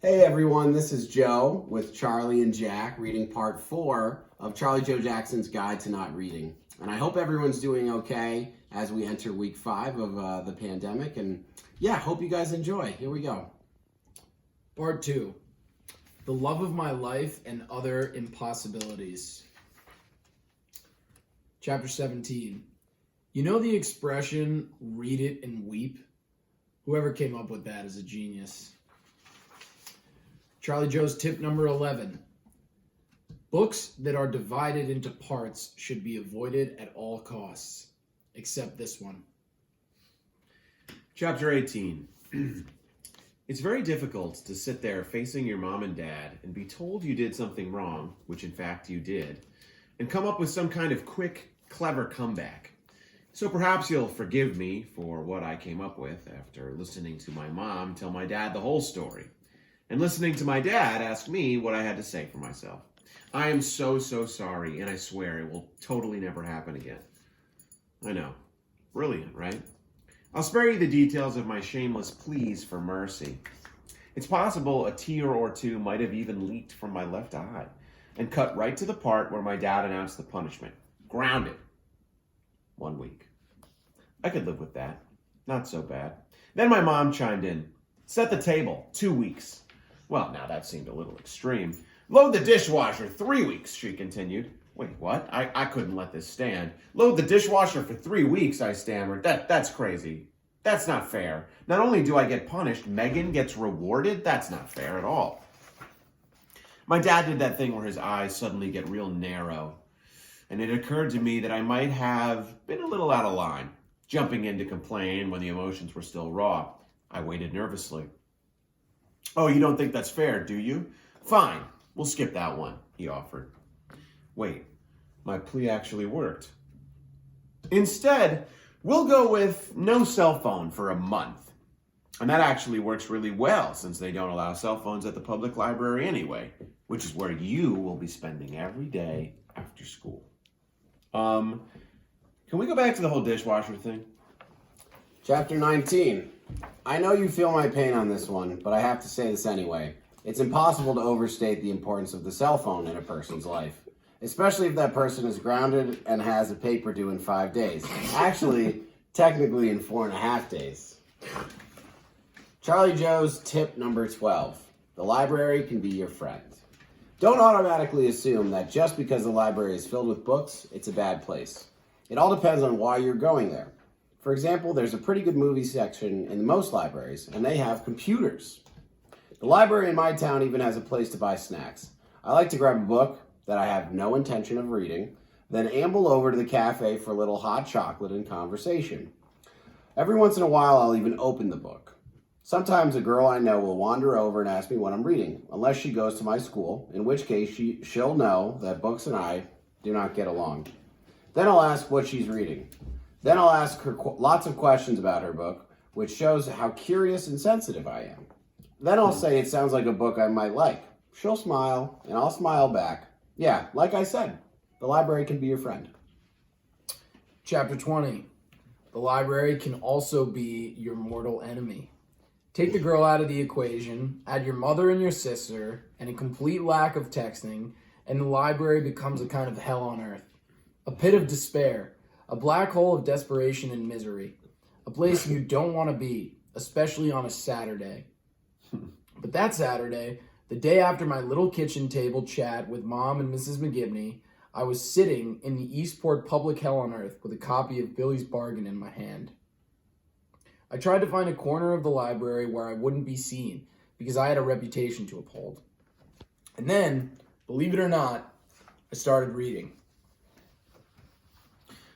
Hey everyone, this is Joe with Charlie and Jack reading part 4 of Charlie Joe Jackson's Guide to Not Reading. And I hope everyone's doing okay as we enter week 5 of the pandemic. And yeah, hope you guys enjoy. Here we go. Part 2, The Love of My Life and Other Impossibilities. Chapter 17. You know the expression, read it and weep? Whoever came up with that is a genius. Charlie Joe's tip number 11. Books that are divided into parts should be avoided at all costs, except this one. Chapter 18. It's very difficult to sit there facing your mom and dad and be told you did something wrong, which in fact you did, and come up with some kind of quick, clever comeback. So perhaps you'll forgive me for what I came up with after listening to my mom tell my dad the whole story, and listening to my dad ask me what I had to say for myself. I am so sorry, and I swear it will totally never happen again. I know. Brilliant, right? I'll spare you the details of my shameless pleas for mercy. It's possible a tear or two might have even leaked from my left eye and cut right to the part where my dad announced the punishment. Grounded. 1 week. I could live with that. Not so bad. Then my mom chimed in. Set the table. 2 weeks. Well, now that seemed a little extreme. Load the dishwasher. 3 weeks, she continued. Wait, what? I couldn't let this stand. Load the dishwasher for 3 weeks, I stammered. That's crazy. That's not fair. Not only do I get punished, Megan gets rewarded? That's not fair at all. My dad did that thing where his eyes suddenly get real narrow, and it occurred to me that I might have been a little out of line, jumping in to complain when the emotions were still raw. I waited nervously. Oh, you don't think that's fair, do you? Fine, we'll skip that one, he offered. Wait, my plea actually worked. Instead, we'll go with no cell phone for a month. And that actually works really well since they don't allow cell phones at the public library anyway, which is where you will be spending every day after school. Can we go back to the whole dishwasher thing? Chapter 19. I know you feel my pain on this one, but I have to say this anyway. It's impossible to overstate the importance of the cell phone in a person's life, especially if that person is grounded and has a paper due in 5 days. Actually, technically in 4.5 days. Charlie Joe's tip number 12. The library can be your friend. Don't automatically assume that just because the library is filled with books, it's a bad place. It all depends on why you're going there. For example, there's a pretty good movie section in most libraries, and they have computers. The library in my town even has a place to buy snacks. I like to grab a book that I have no intention of reading, then amble over to the cafe for a little hot chocolate and conversation. Every once in a while, I'll even open the book. Sometimes a girl I know will wander over and ask me what I'm reading, unless she goes to my school, in which case she'll know that books and I do not get along. Then I'll ask what she's reading. Then I'll ask her lots of questions about her book, which shows how curious and sensitive I am. Then I'll say it sounds like a book I might like. She'll smile, and I'll smile back. Yeah, like I said, the library can be your friend. Chapter 20. The library can also be your mortal enemy. Take the girl out of the equation, add your mother and your sister, and a complete lack of texting, and the library becomes a kind of hell on earth. A pit of despair, a black hole of desperation and misery, a place you don't want to be, especially on a Saturday. But that Saturday, the day after my little kitchen table chat with Mom and Mrs. McGibney, I was sitting in the Eastport public hell on earth with a copy of Billy's Bargain in my hand. I tried to find a corner of the library where I wouldn't be seen because I had a reputation to uphold. And then, believe it or not, I started reading.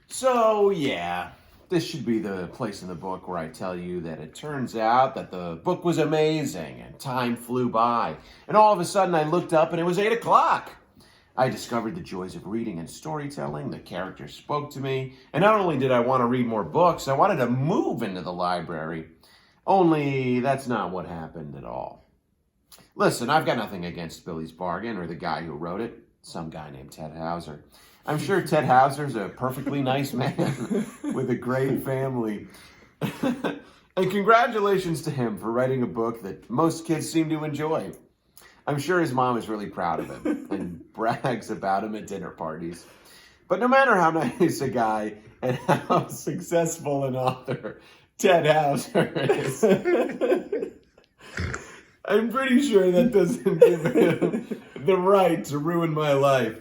So, yeah, this should be the place in the book where I tell you that it turns out that the book was amazing and time flew by. And all of a sudden I looked up and it was 8 o'clock. I discovered the joys of reading and storytelling. The characters spoke to me. And not only did I want to read more books, I wanted to move into the library. Only that's not what happened at all. Listen, I've got nothing against Billy's Bargain or the guy who wrote it. Some guy named Ted Hauser. I'm sure Ted Hauser's a perfectly nice man with a great family. And congratulations to him for writing a book that most kids seem to enjoy. I'm sure his mom is really proud of him and brags about him at dinner parties. But no matter how nice a guy and how successful an author Ted Hauser is, I'm pretty sure that doesn't give him the right to ruin my life.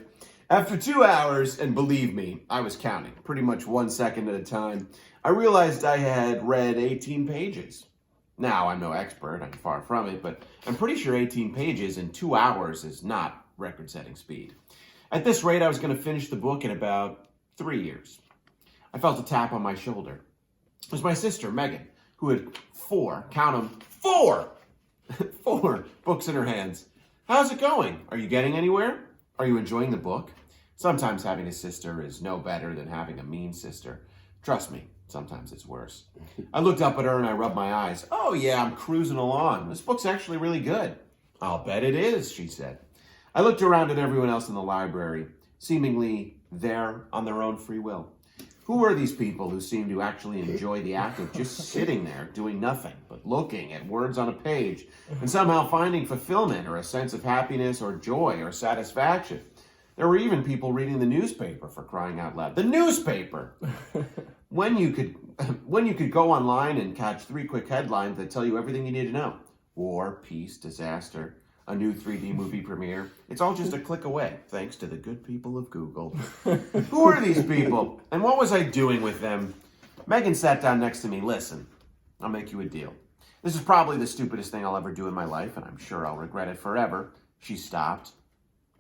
After 2 hours, and believe me, I was counting pretty much 1 second at a time, I realized I had read 18 pages. Now, I'm no expert, I'm far from it, but I'm pretty sure 18 pages in 2 hours is not record-setting speed. At this rate, I was going to finish the book in about 3 years. I felt a tap on my shoulder. It was my sister, Megan, who had 4, count them, 4 books in her hands. How's it going? Are you getting anywhere? Are you enjoying the book? Sometimes having a sister is no better than having a mean sister. Trust me, sometimes it's worse. I looked up at her and I rubbed my eyes. Oh yeah, I'm cruising along. This book's actually really good. I'll bet it is, she said. I looked around at everyone else in the library, seemingly there on their own free will. Who were these people who seemed to actually enjoy the act of just sitting there doing nothing but looking at words on a page and somehow finding fulfillment or a sense of happiness or joy or satisfaction? There were even people reading the newspaper, for crying out loud. The newspaper! When you could go online and catch 3 quick headlines that tell you everything you need to know. War, peace, disaster, a new 3D movie premiere. It's all just a click away, thanks to the good people of Google. Who are these people? And what was I doing with them? Megan sat down next to me. Listen, I'll make you a deal. This is probably the stupidest thing I'll ever do in my life, and I'm sure I'll regret it forever. She stopped.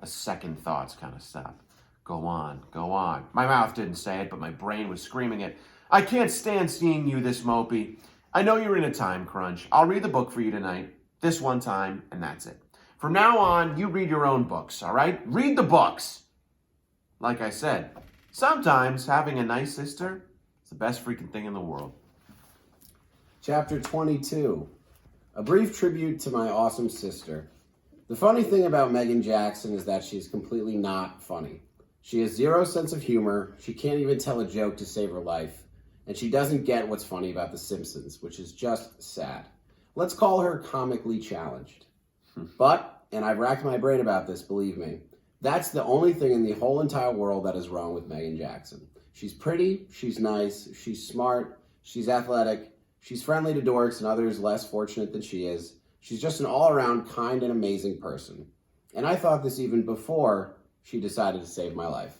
A second thoughts kind of stopped. Go on, go on. My mouth didn't say it, but my brain was screaming it. I can't stand seeing you this mopey. I know you're in a time crunch. I'll read the book for you tonight, this one time, and that's it. From now on, you read your own books, all right? Read the books. Like I said, sometimes having a nice sister is the best freaking thing in the world. Chapter 22. A brief tribute to my awesome sister. The funny thing about Megan Jackson is that she's completely not funny. She has zero sense of humor, she can't even tell a joke to save her life, and she doesn't get what's funny about The Simpsons, which is just sad. Let's call her comically challenged. But, and I've racked my brain about this, believe me, that's the only thing in the whole entire world that is wrong with Megan Jackson. She's pretty, she's nice, she's smart, she's athletic, she's friendly to dorks and others less fortunate than she is. She's just an all-around kind and amazing person. And I thought this even before she decided to save my life.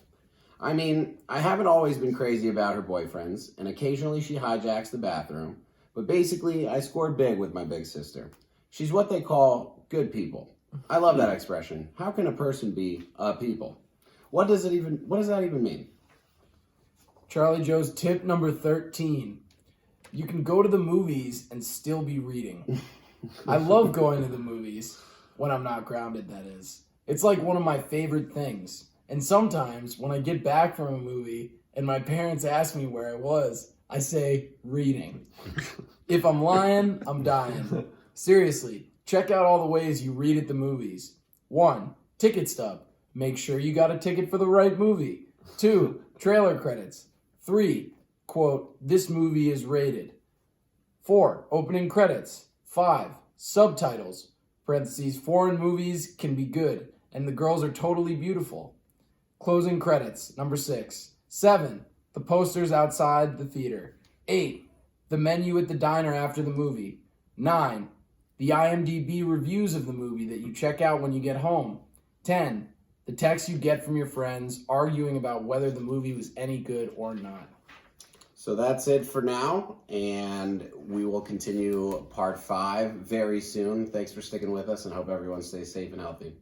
I mean, I haven't always been crazy about her boyfriends, and occasionally she hijacks the bathroom, but basically I scored big with my big sister. She's what they call good people. I love that expression. How can a person be a people? What does that even mean? Charlie Joe's tip number 13. You can go to the movies and still be reading. I love going to the movies, when I'm not grounded, that is. It's like one of my favorite things. And sometimes, when I get back from a movie and my parents ask me where I was, I say, reading. If I'm lying, I'm dying. Seriously, check out all the ways you read at the movies. 1. Ticket stub. Make sure you got a ticket for the right movie. 2. Trailer credits. 3. Quote, this movie is rated. 4. Opening credits. 5. Subtitles. Parentheses, foreign movies can be good, and the girls are totally beautiful. Closing credits. Number 6. 7. The posters outside the theater. 8. The menu at the diner after the movie. 9. The IMDb reviews of the movie that you check out when you get home. 10. The text you get from your friends arguing about whether the movie was any good or not. So that's it for now, and we will continue part 5 very soon. Thanks for sticking with us, and hope everyone stays safe and healthy.